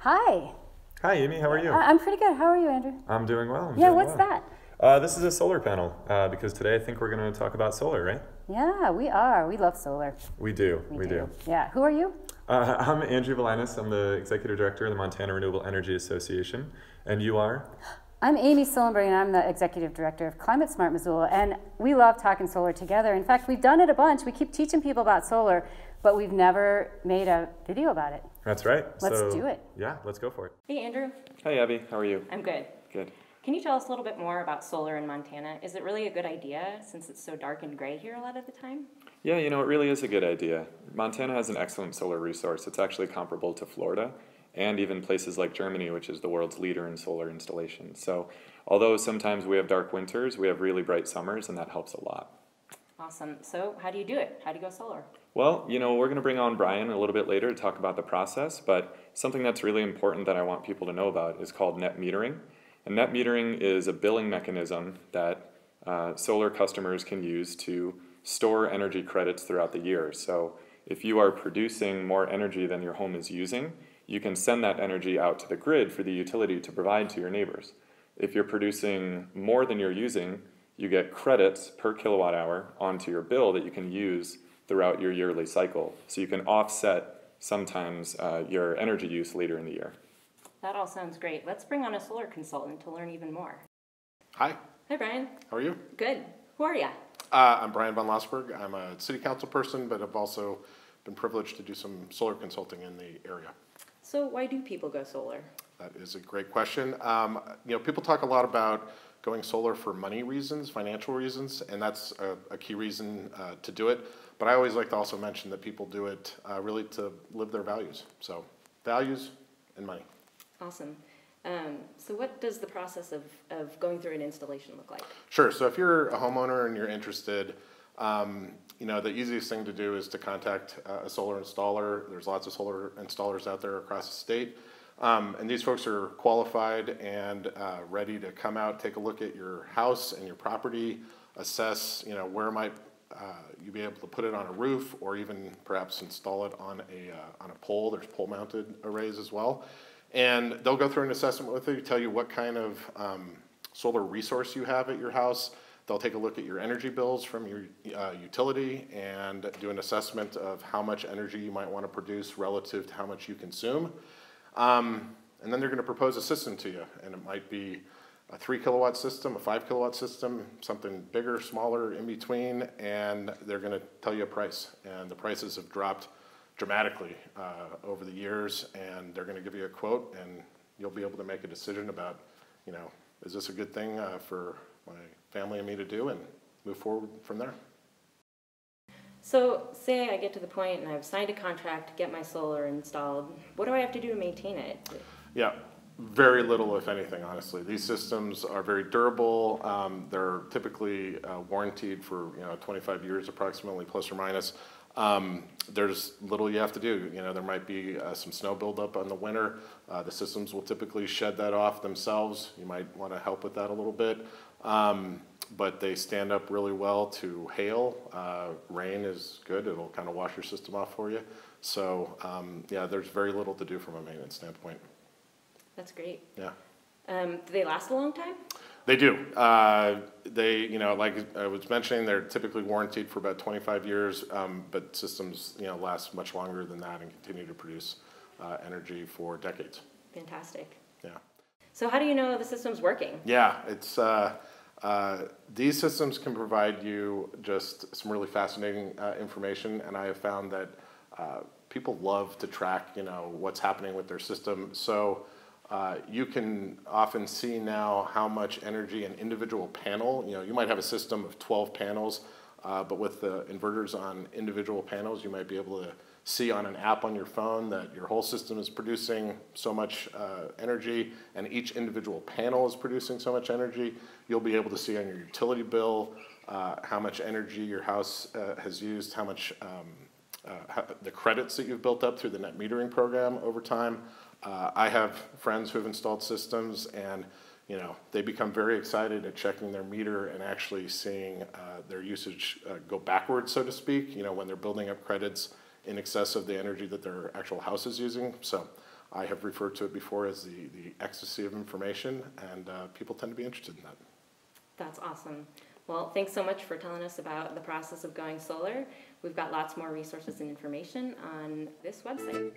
Hi. Hi, Amy. How are you? I'm pretty good. How are you, Andrew? I'm doing well. What's that? This is a solar panel because today I think we're going to talk about solar, right? Yeah, we are. We love solar. We do. We do. Yeah. Who are you? I'm Andrew Valinas. I'm the Executive Director of the Montana Renewable Energy Association. And you are? I'm Amy Sillenberg, and I'm the Executive Director of Climate Smart Missoula. And we love talking solar together. In fact, we've done it a bunch. We keep teaching people about solar, but we've never made a video about it. That's right. Let's do it. Yeah, let's go for it. Hey, Andrew. Hi, Abby. How are you? I'm good. Good. Can you tell us a little bit more about solar in Montana? Is it really a good idea since it's so dark and gray here a lot of the time? Yeah, it really is a good idea. Montana has an excellent solar resource. It's actually comparable to Florida and even places like Germany, which is the world's leader in solar installations. So although sometimes we have dark winters, we have really bright summers, and that helps a lot. Awesome. So how do you do it? How do you go solar? Well, we're going to bring on Brian a little bit later to talk about the process, but something that's really important that I want people to know about is called net metering. And net metering is a billing mechanism that solar customers can use to store energy credits throughout the year. So if you are producing more energy than your home is using, you can send that energy out to the grid for the utility to provide to your neighbors. If you're producing more than you're using, you get credits per kilowatt hour onto your bill that you can use throughout your yearly cycle. So you can offset sometimes your energy use later in the year. That all sounds great. Let's bring on a solar consultant to learn even more. Hi. Hi, Brian. How are you? Good. Who are you? I'm Brian von Lossberg. I'm a city council person, but I've also been privileged to do some solar consulting in the area. So why do people go solar? That is a great question. People talk a lot about going solar for money reasons, financial reasons, and that's a key reason to do it. But I always like to also mention that people do it really to live their values. So values and money. Awesome. So what does the process of going through an installation look like? Sure. So if you're a homeowner and you're interested, the easiest thing to do is to contact a solar installer. There's lots of solar installers out there across the state. And these folks are qualified and ready to come out, take a look at your house and your property, assess, where might you be able to put it on a roof or even perhaps install it on a pole. There's pole-mounted arrays as well. And they'll go through an assessment with you, tell you what kind of solar resource you have at your house. They'll take a look at your energy bills from your utility and do an assessment of how much energy you might want to produce relative to how much you consume. And then they're going to propose a system to you, and it might be a 3 kilowatt system, a 5 kilowatt system, something bigger, smaller, in between, and they're going to tell you a price. And the prices have dropped dramatically over the years, and they're going to give you a quote, and you'll be able to make a decision about, is this a good thing for my family and me to do, and move forward from there. So say I get to the point and I've signed a contract to get my solar installed. What do I have to do to maintain it? Yeah, very little, if anything, honestly. These systems are very durable. They're typically warranted for 25 years approximately, plus or minus. There's little you have to do. There might be some snow buildup in the winter. The systems will typically shed that off themselves. You might want to help with that a little bit. But they stand up really well to hail. Rain is good. It'll kind of wash your system off for you. So there's very little to do from a maintenance standpoint. That's great. Yeah. Do they last a long time? They do. Like I was mentioning, they're typically warranted for about 25 years, but systems, last much longer than that and continue to produce energy for decades. Fantastic. Yeah. So how do you know the system's working? Yeah, it's these systems can provide you just some really fascinating information, and I have found that people love to track, what's happening with their system. So you can often see now how much energy an individual panel, you might have a system of 12 panels, but with the inverters on individual panels, you might be able to see on an app on your phone that your whole system is producing so much energy, and each individual panel is producing so much energy. You'll be able to see on your utility bill how much energy your house has used, how much the credits that you've built up through the net metering program over time. I have friends who have installed systems, and they become very excited at checking their meter and actually seeing their usage go backwards, so to speak, when they're building up credits in excess of the energy that their actual house is using. So I have referred to it before as the ecstasy of information, and people tend to be interested in that. That's awesome. Well, thanks so much for telling us about the process of going solar. We've got lots more resources and information on this website.